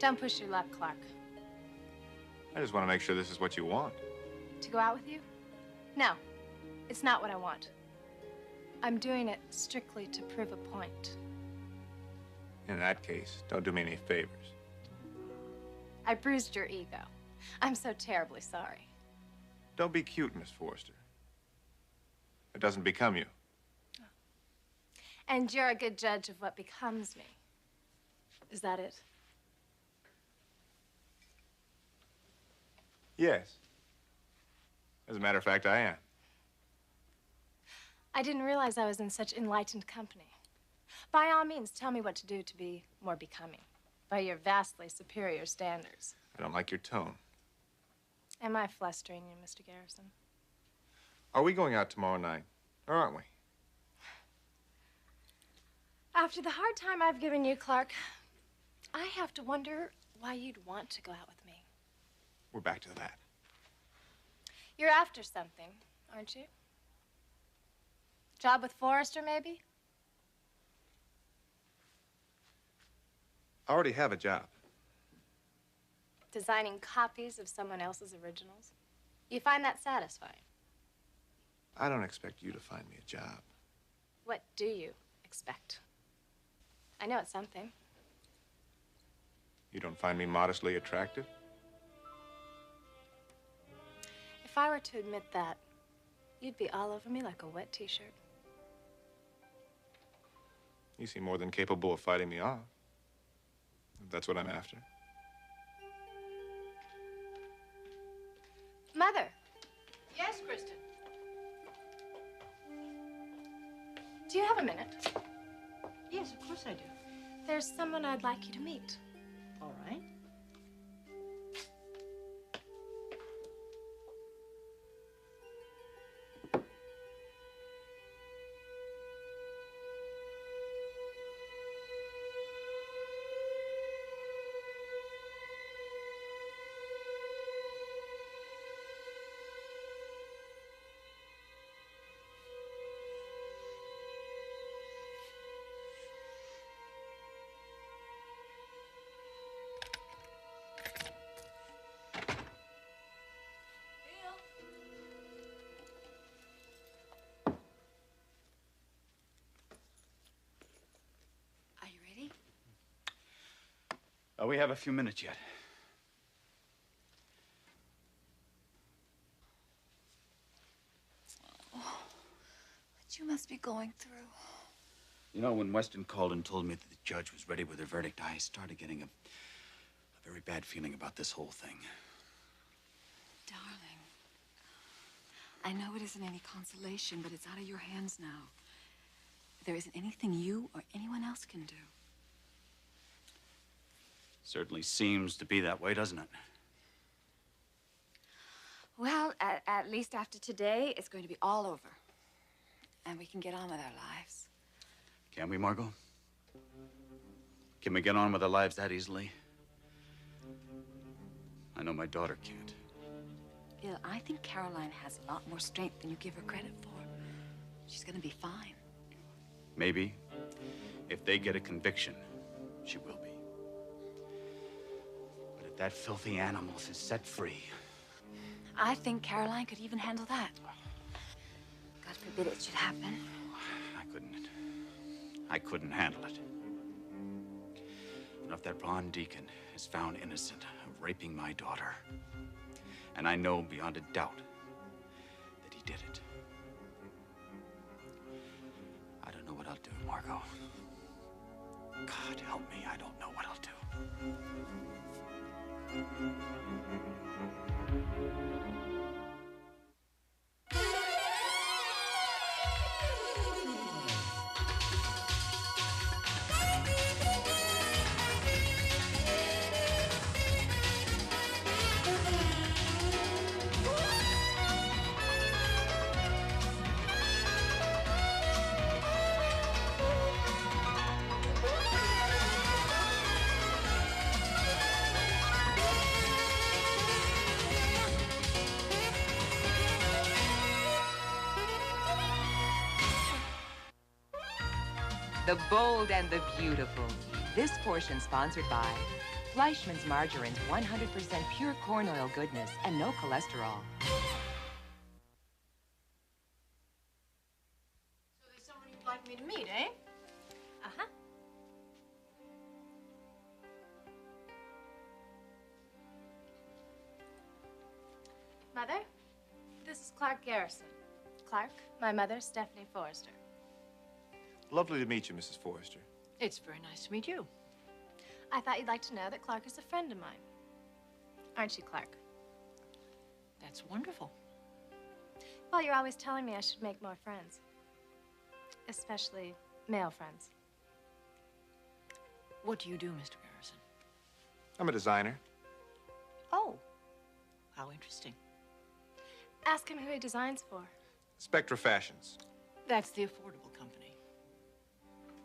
Don't push your luck, Clarke. I just want to make sure this is what you want. To go out with you? No, it's not what I want. I'm doing it strictly to prove a point. In that case, don't do me any favors. I bruised your ego. I'm so terribly sorry. Don't be cute, Miss Forrester. It doesn't become you. And you're a good judge of what becomes me. Is that it? Yes. As a matter of fact, I am. I didn't realize I was in such enlightened company. By all means, tell me what to do to be more becoming, by your vastly superior standards. I don't like your tone. Am I flustering you, Mr. Garrison? Are we going out tomorrow night, or aren't we? After the hard time I've given you, Clarke, I have to wonder why you'd want to go out with me. We're back to that. You're after something, aren't you? Job with Forrester, maybe? I already have a job. Designing copies of someone else's originals? You find that satisfying? I don't expect you to find me a job. What do you expect? I know it's something. You don't find me modestly attractive? If I were to admit that, you'd be all over me like a wet t-shirt. You seem more than capable of fighting me off. If that's what I'm after. Mother! Yes, Kristen? Do you have a minute? Yes, of course I do. There's someone I'd like you to meet. All right. Are you ready? We have a few minutes yet. What you must be going through. You know, when Weston called and told me that the judge was ready with her verdict, I started getting a very bad feeling about this whole thing. Darling, I know it isn't any consolation, but it's out of your hands now. There isn't anything you or anyone else can do. Certainly seems to be that way, doesn't it? Well, at least after today, it's going to be all over. And we can get on with our lives. Can we, Margot? Can we get on with our lives that easily? I know my daughter can't. Bill, I think Caroline has a lot more strength than you give her credit for. She's going to be fine. Maybe. If they get a conviction, she will be. But if that filthy animal is set free... I think Caroline could even handle that. God forbid it should happen. I couldn't handle it. And if that Ron Deacon is found innocent of raping my daughter, and I know beyond a doubt that he did it, I don't know what I'll do, Margot. God help me, I don't know what I'll do. The bold and the beautiful. This portion sponsored by Fleischmann's margarine's 100% pure corn oil goodness and no cholesterol. So there's someone you'd like me to meet, eh? Uh-huh. Mother, this is Clarke Garrison. Clarke, my mother, Stephanie Forrester. Lovely to meet you, Mrs. Forrester. It's very nice to meet you. I thought you'd like to know that Clarke is a friend of mine. Aren't you, Clarke? That's wonderful. Well, you're always telling me I should make more friends. Especially male friends. What do you do, Mr. Garrison? I'm a designer. Oh, how interesting. Ask him who he designs for. Spectra Fashions. That's the affordable company.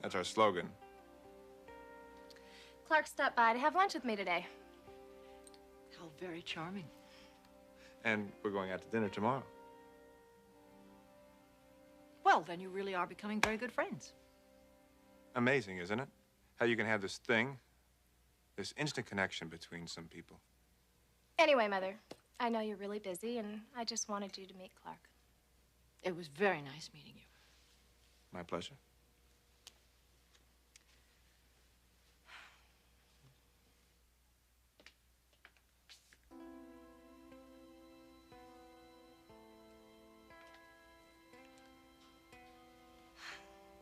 That's our slogan. Clarke stopped by to have lunch with me today. How very charming. And we're going out to dinner tomorrow. Well, then you really are becoming very good friends. Amazing, isn't it? How you can have this thing, this instant connection between some people. Anyway, Mother, I know you're really busy, and I just wanted you to meet Clarke. It was very nice meeting you. My pleasure.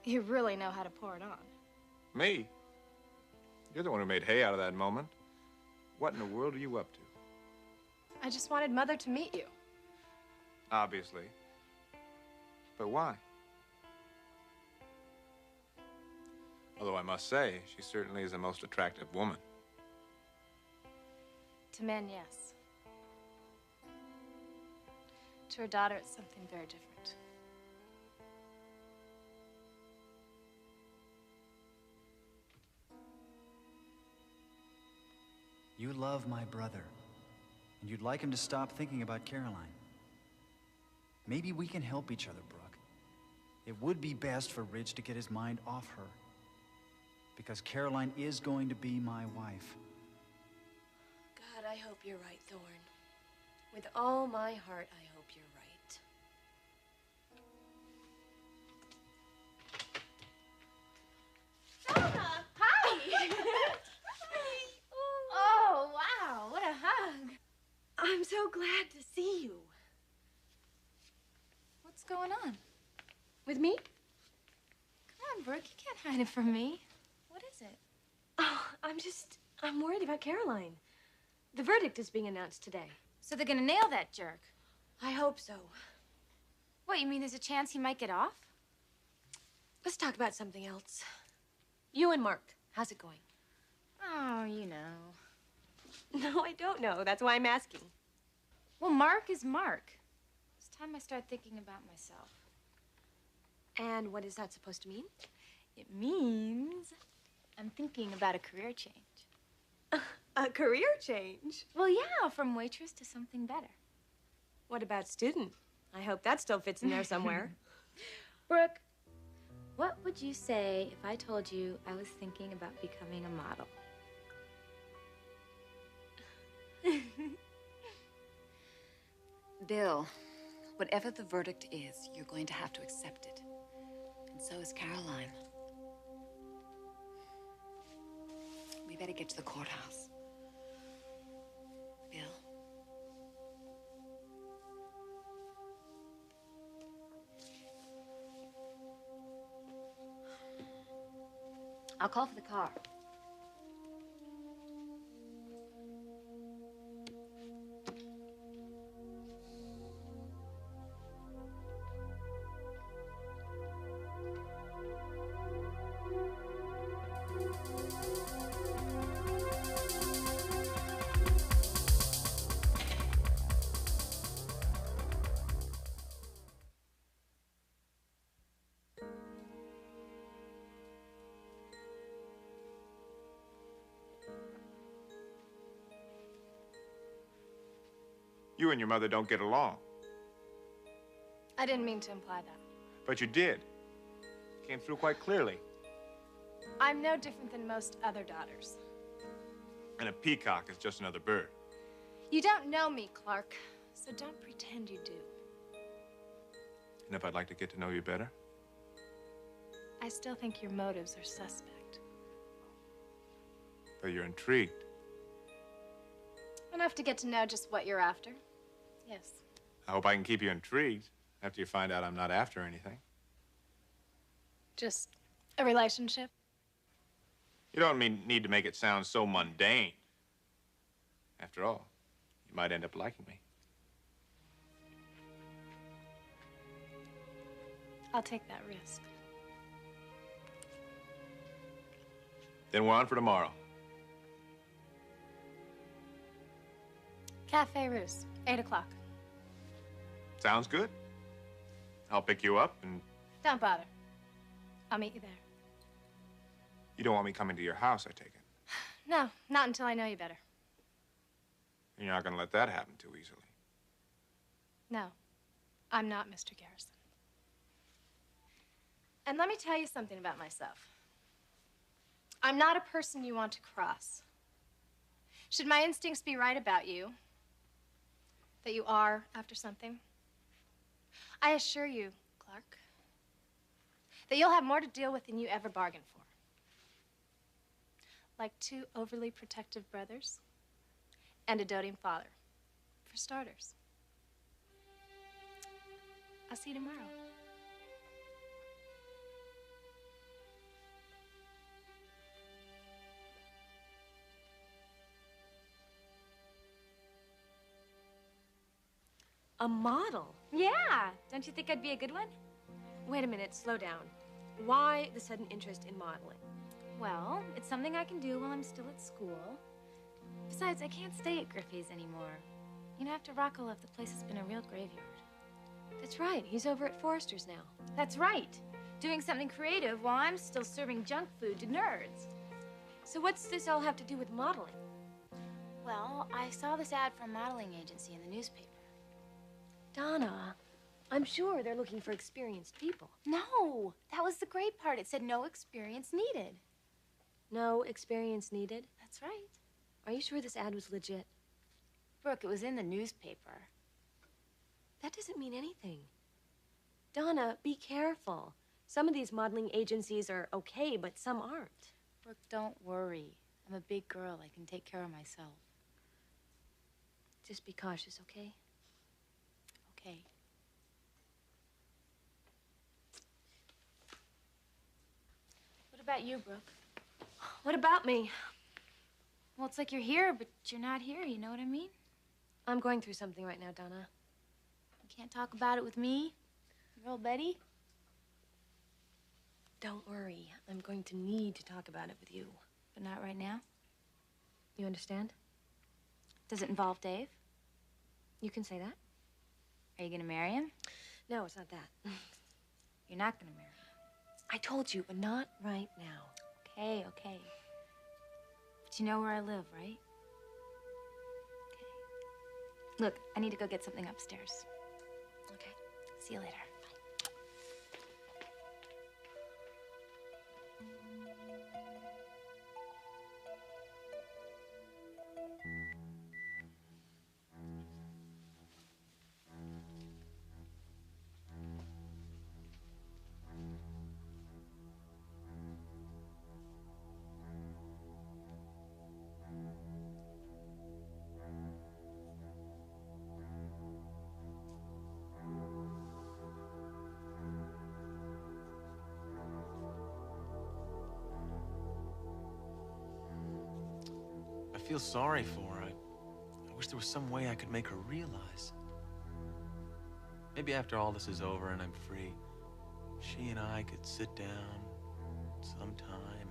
You really know how to pour it on. Me? You're the one who made hay out of that moment. What in the world are you up to? I just wanted Mother to meet you. Obviously. But why? Although I must say, she certainly is a most attractive woman. To men, yes. To her daughter, it's something very different. You love my brother, and you'd like him to stop thinking about Caroline. Maybe we can help each other, Brooke. It would be best for Ridge to get his mind off her, because Caroline is going to be my wife. God, I hope you're right, Thorne. With all my heart, I hope you're right. Donna! Hi! Oh, wow, what a hug. I'm so glad to see you. What's going on? With me? Come on, Brooke, you can't hide it from me. What is it? Oh, I'm worried about Caroline. The verdict is being announced today. So they're gonna nail that jerk? I hope so. What, you mean there's a chance he might get off? Let's talk about something else. You and Mark, how's it going? Oh, you know. No, I don't know. That's why I'm asking. Well, Mark is Mark. It's time I start thinking about myself. And what is that supposed to mean? It means I'm thinking about a career change. A career change? Well, yeah, from waitress to something better. What about student? I hope that still fits in there somewhere. Brooke, what would you say if I told you I was thinking about becoming a model? Bill, whatever the verdict is, you're going to have to accept it. And so is Caroline. We better get to the courthouse. Bill. I'll call for the car. You and your mother don't get along. I didn't mean to imply that. But you did. Came through quite clearly. I'm no different than most other daughters. And a peacock is just another bird. You don't know me, Clarke, so don't pretend you do. And if I'd like to get to know you better? I still think your motives are suspect. But you're intrigued. Enough to get to know just what you're after. Yes. I hope I can keep you intrigued after you find out I'm not after anything. Just a relationship? You don't need to make it sound so mundane. After all, you might end up liking me. I'll take that risk. Then we're on for tomorrow. Cafe Russe, 8 o'clock. Sounds good. I'll pick you up and... Don't bother. I'll meet you there. You don't want me coming to your house, I take it. No, not until I know you better. You're not gonna let that happen too easily. No, I'm not Mr. Garrison. And let me tell you something about myself. I'm not a person you want to cross. Should my instincts be right about you, that you are after something, I assure you, Clarke, that you'll have more to deal with than you ever bargained for. Like two overly protective brothers and a doting father, for starters. I'll see you tomorrow. A model? Yeah. Don't you think I'd be a good one? Wait a minute, slow down. Why the sudden interest in modeling? Well, it's something I can do while I'm still at school. Besides, I can't stay at Griffey's anymore. You know, after Rocco left, the place has been a real graveyard. That's right, he's over at Forrester's now. That's right. Doing something creative while I'm still serving junk food to nerds. So what's this all have to do with modeling? Well, I saw this ad for a modeling agency in the newspaper. Donna, I'm sure they're looking for experienced people. No, that was the great part. It said no experience needed. No experience needed? That's right. Are you sure this ad was legit? Brooke, it was in the newspaper. That doesn't mean anything. Donna, be careful. Some of these modeling agencies are okay, but some aren't. Brooke, don't worry. I'm a big girl. I can take care of myself. Just be cautious, okay? Okay. What about you, Brooke? What about me? Well, it's like you're here, but you're not here. You know what I mean? I'm going through something right now, Donna. You can't talk about it with me, your old Betty? Don't worry. I'm going to need to talk about it with you. But not right now? You understand? Does it involve Dave? You can say that. Are you gonna marry him? No, it's not that. You're not gonna marry him. I told you, but not right now. Okay, okay. But you know where I live, right? Okay. Look, I need to go get something upstairs. Okay. See you later. I feel sorry for her. I wish there was some way I could make her realize. Maybe after all this is over and I'm free, she and I could sit down sometime and...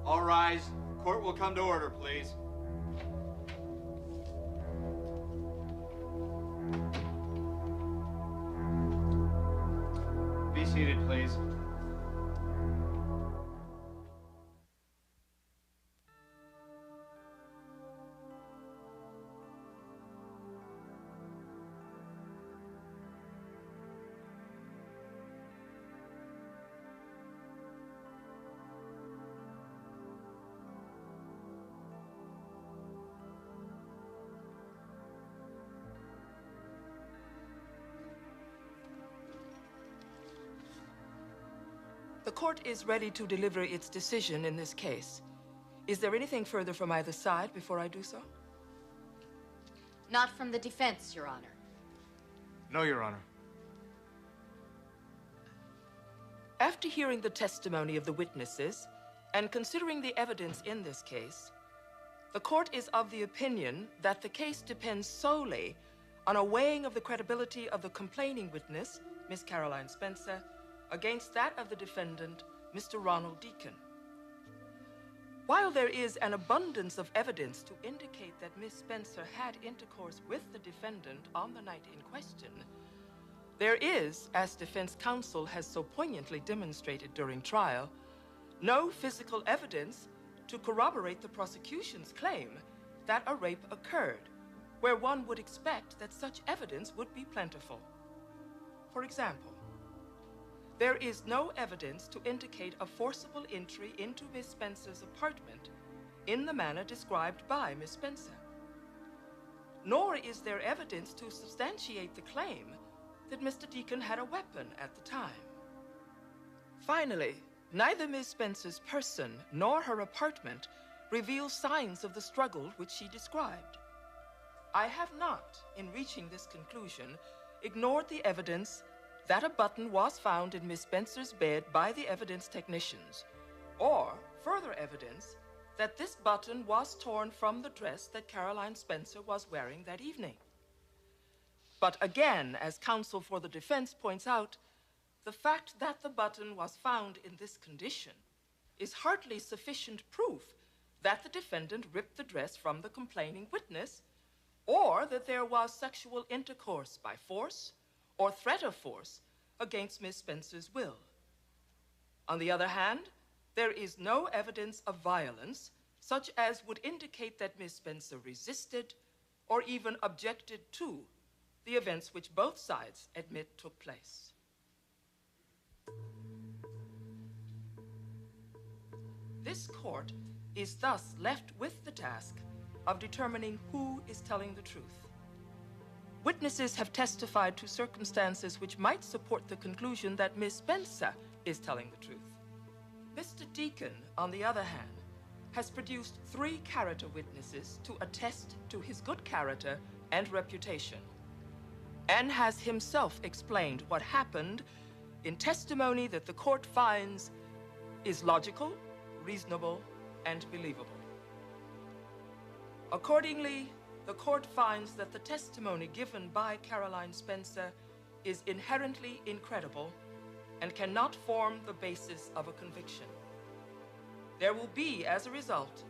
All rise. Court will come to order, please. Be seated, please. The court is ready to deliver its decision in this case. Is there anything further from either side before I do so? Not from the defense, Your Honor. No, Your Honor. After hearing the testimony of the witnesses and considering the evidence in this case, the court is of the opinion that the case depends solely on a weighing of the credibility of the complaining witness, Miss Caroline Spencer, against that of the defendant, Mr. Ronald Deacon. While there is an abundance of evidence to indicate that Miss Spencer had intercourse with the defendant on the night in question, there is, as defense counsel has so poignantly demonstrated during trial, no physical evidence to corroborate the prosecution's claim that a rape occurred, where one would expect that such evidence would be plentiful. For example, there is no evidence to indicate a forcible entry into Miss Spencer's apartment in the manner described by Miss Spencer. Nor is there evidence to substantiate the claim that Mr. Deacon had a weapon at the time. Finally, neither Miss Spencer's person nor her apartment reveal signs of the struggle which she described. I have not, in reaching this conclusion, ignored the evidence that a button was found in Miss Spencer's bed by the evidence technicians, or further evidence that this button was torn from the dress that Caroline Spencer was wearing that evening. But again, as counsel for the defense points out, the fact that the button was found in this condition is hardly sufficient proof that the defendant ripped the dress from the complaining witness, or that there was sexual intercourse by force or threat of force against Miss Spencer's will. On the other hand, there is no evidence of violence such as would indicate that Miss Spencer resisted or even objected to the events which both sides admit took place. This court is thus left with the task of determining who is telling the truth. Witnesses have testified to circumstances which might support the conclusion that Miss Spencer is telling the truth. Mr. Deacon, on the other hand, has produced 3 character witnesses to attest to his good character and reputation, and has himself explained what happened in testimony that the court finds is logical, reasonable, and believable. Accordingly, the court finds that the testimony given by Caroline Spencer is inherently incredible and cannot form the basis of a conviction. There will be, as a result,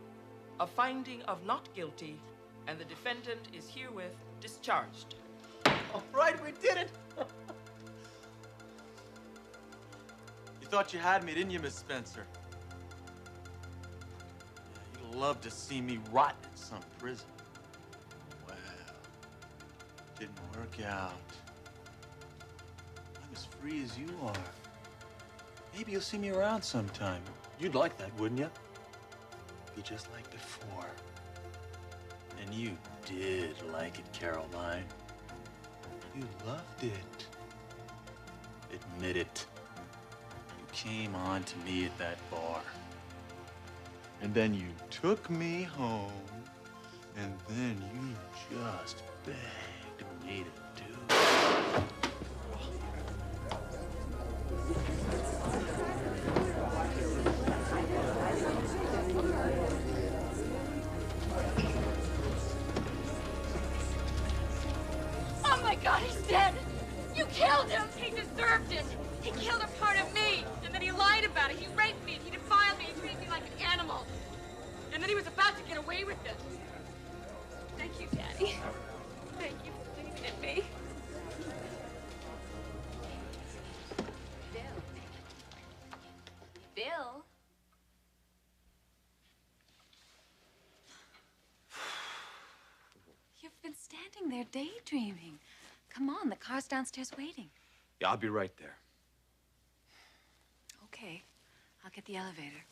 a finding of not guilty, and the defendant is herewith discharged. All right, we did it! You thought you had me, didn't you, Miss Spencer? You'd love to see me rot in some prison. Well, didn't work out. I'm as free as you are. Maybe you'll see me around sometime. You'd like that, wouldn't you? Be just like before. And you did like it, Caroline. You loved it. Admit it. You came on to me at that bar. And then you took me home. And then you just begged me to do it. Oh my God, he's dead! You killed him! He deserved it! He killed a part of me, and then he lied about it. He raped me, he defiled me, he treated me like an animal. And then he was about to get away with it. Thank you, Daddy. Thank you for believing in me. Bill? You've been standing there daydreaming. Come on, the car's downstairs waiting. Yeah, I'll be right there. Okay, I'll get the elevator.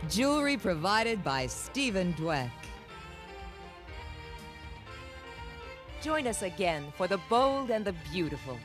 Jewelry provided by Stephen Dweck. Join us again for The Bold and the Beautiful,